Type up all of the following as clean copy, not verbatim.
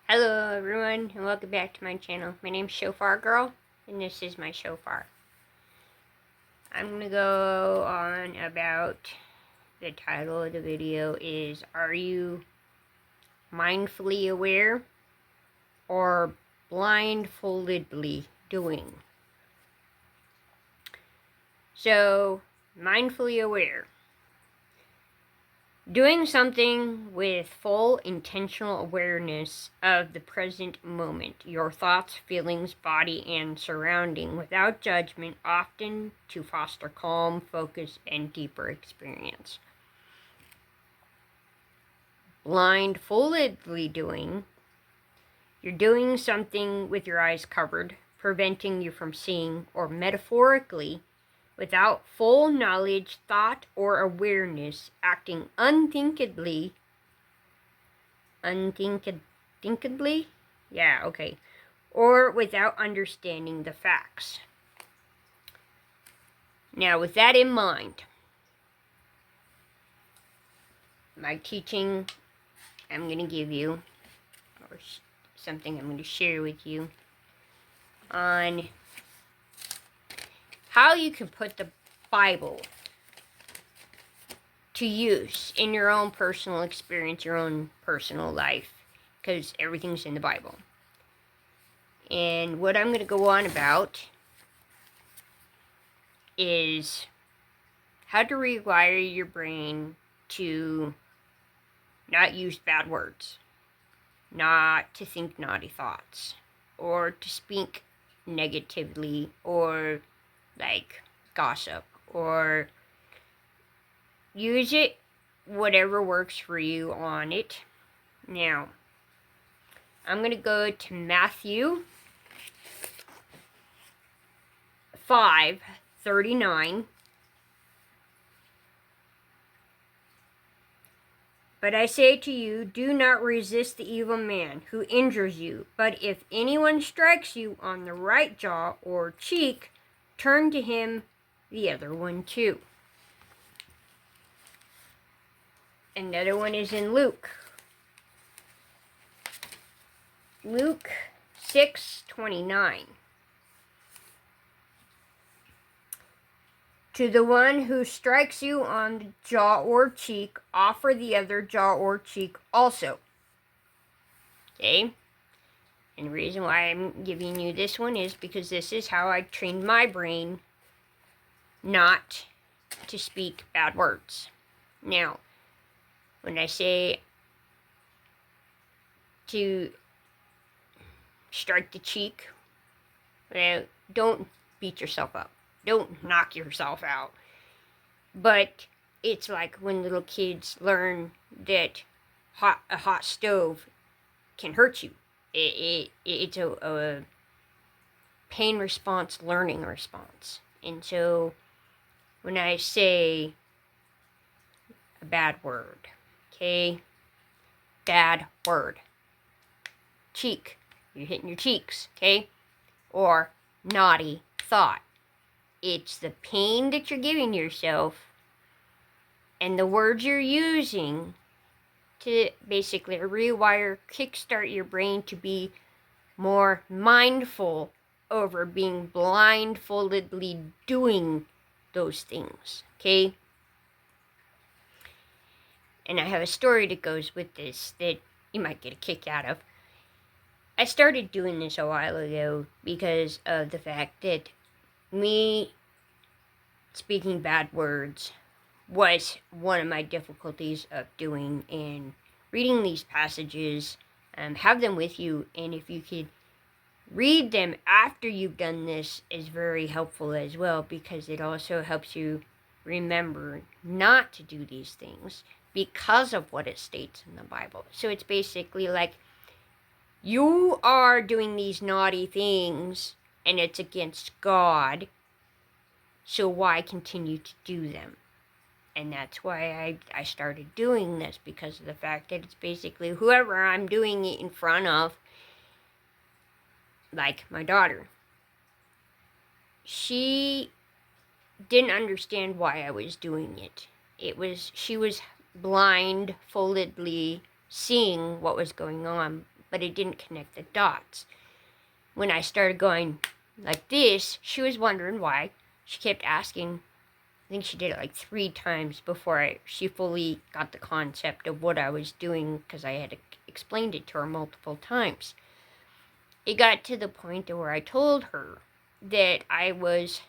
Hello everyone and welcome back to my channel. My name's Shofar Girl and this is my shofar. I'm going to go on about the title of the video is Are you mindfully aware or blindfoldedly doing? So, mindfully aware. Doing something with full intentional awareness of the present moment, your thoughts, feelings, body, and surrounding without judgment, often to foster calm, focus, and deeper experience. Blindfoldedly doing, you're doing something with your eyes covered, preventing you from seeing, or metaphorically, without full knowledge, thought, or awareness, acting unthinkably? Yeah, okay. Or without understanding the facts. Now, with that in mind, my teaching I'm going to give you, or something I'm going to share with you, on how you can put the Bible to use in your own personal experience, your own personal life, because everything's in the Bible. And what I'm going to go on about is how to rewire your brain to not use bad words, not to think naughty thoughts, or to speak negatively, or like gossip, or use it whatever works for you on it. Now, I'm going to go to Matthew 5:39. But I say to you, do not resist the evil man who injures you. But if anyone strikes you on the right jaw or cheek, turn to him the other one too. Another one is in Luke. Luke 6:29. To the one who strikes you on the jaw or cheek, offer the other jaw or cheek also. Okay? And the reason why I'm giving you this one is because this is how I trained my brain not to speak bad words. Now, when I say to strike the cheek, well, don't beat yourself up. Don't knock yourself out. But it's like when little kids learn that a hot stove can hurt you. It's a pain response, learning response. And so when I say a bad word, okay? Bad word. Cheek. You're hitting your cheeks, okay? Or naughty thought. It's the pain that you're giving yourself and the words you're using to basically rewire, kickstart your brain to be more mindful over being blindfoldedly doing those things, okay? And I have a story that goes with this that you might get a kick out of. I started doing this a while ago because of the fact that me speaking bad words was one of my difficulties of doing, and reading these passages, have them with you, and if you could read them after you've done this is very helpful as well, because it also helps you remember not to do these things because of what it states in the Bible. So it's basically like, you are doing these naughty things and it's against God, so why continue to do them? And that's why I started doing this, because of the fact that it's basically whoever I'm doing it in front of, like my daughter. She didn't understand why I was doing it. She was blindfoldedly seeing what was going on, but it didn't connect the dots. When I started going like this, she was wondering why. She kept asking. I think she did it like 3 times before she fully got the concept of what I was doing, because I had explained it to her multiple times. It got to the point where I told her that I was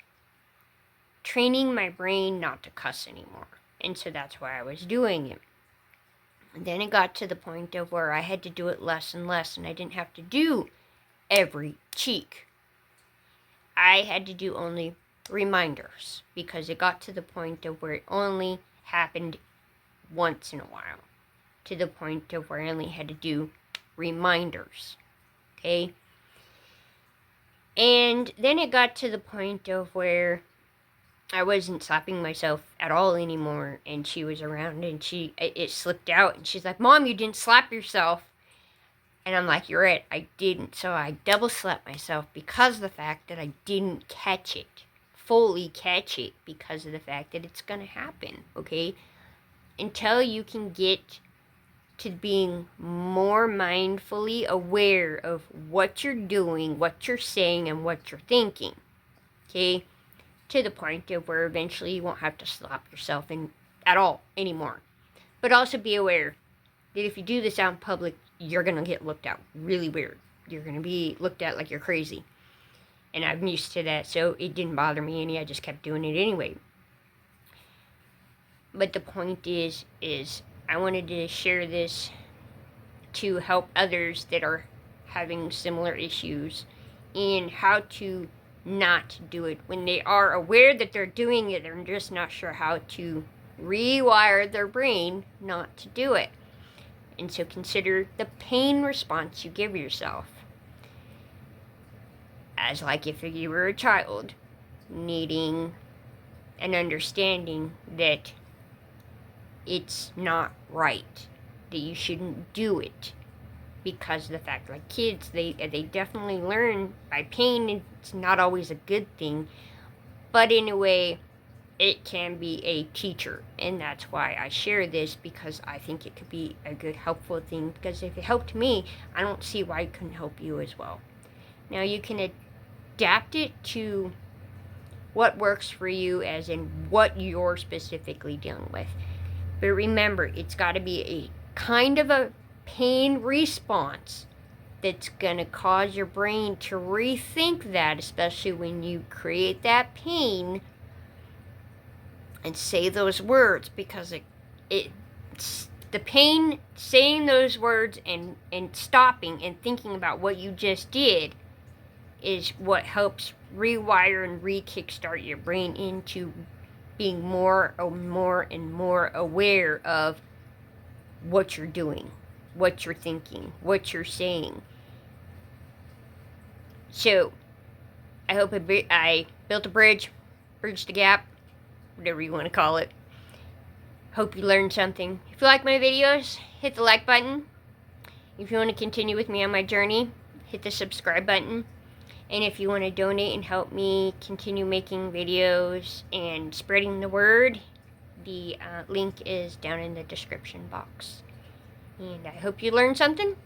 training my brain not to cuss anymore. And so that's why I was doing it. And then it got to the point of where I had to do it less and less, and I didn't have to do every cheek. I had to do only reminders, because it got to the point of where it only happened once in a while, to the point of where I only had to do reminders. Okay? And then it got to the point of where I wasn't slapping myself at all anymore, and she was around, and it slipped out, and she's like, "Mom, you didn't slap yourself." And I'm like, "You're right, I didn't." So I double slapped myself because of the fact that I didn't catch it, fully catch it, because of the fact that it's going to happen, okay? Until you can get to being more mindfully aware of what you're doing, what you're saying, and what you're thinking, okay? To the point of where eventually you won't have to slap yourself at all anymore. But also be aware that if you do this out in public, you're going to get looked at really weird. You're going to be looked at like you're crazy. And I'm used to that, so it didn't bother me any. I just kept doing it anyway. But the point is I wanted to share this to help others that are having similar issues in how to not do it. When they are aware that they're doing it, they're just not sure how to rewire their brain not to do it. And so consider the pain response you give yourself as like if you were a child needing an understanding that it's not right, that you shouldn't do it. Because of the fact, like kids, they definitely learn by pain. It's not always a good thing, but in a way, it can be a teacher. And that's why I share this, because I think it could be a good, helpful thing. Because if it helped me, I don't see why it couldn't help you as well. Now, you can adapt it to what works for you, as in what you're specifically dealing with. But remember, it's got to be a kind of a pain response that's going to cause your brain to rethink that, especially when you create that pain and say those words, because it's the pain, saying those words and stopping and thinking about what you just did is what helps rewire and re-kickstart your brain into being more and more aware of what you're doing, what you're thinking, what you're saying. So, I hope I built a bridged the gap, whatever you want to call it. Hope you learned something. If you like my videos, hit the like button. If you want to continue with me on my journey, hit the subscribe button. And if you want to donate and help me continue making videos and spreading the word, the link is down in the description box. And I hope you learned something.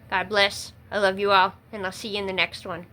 God bless. I love you all, and I'll see you in the next one.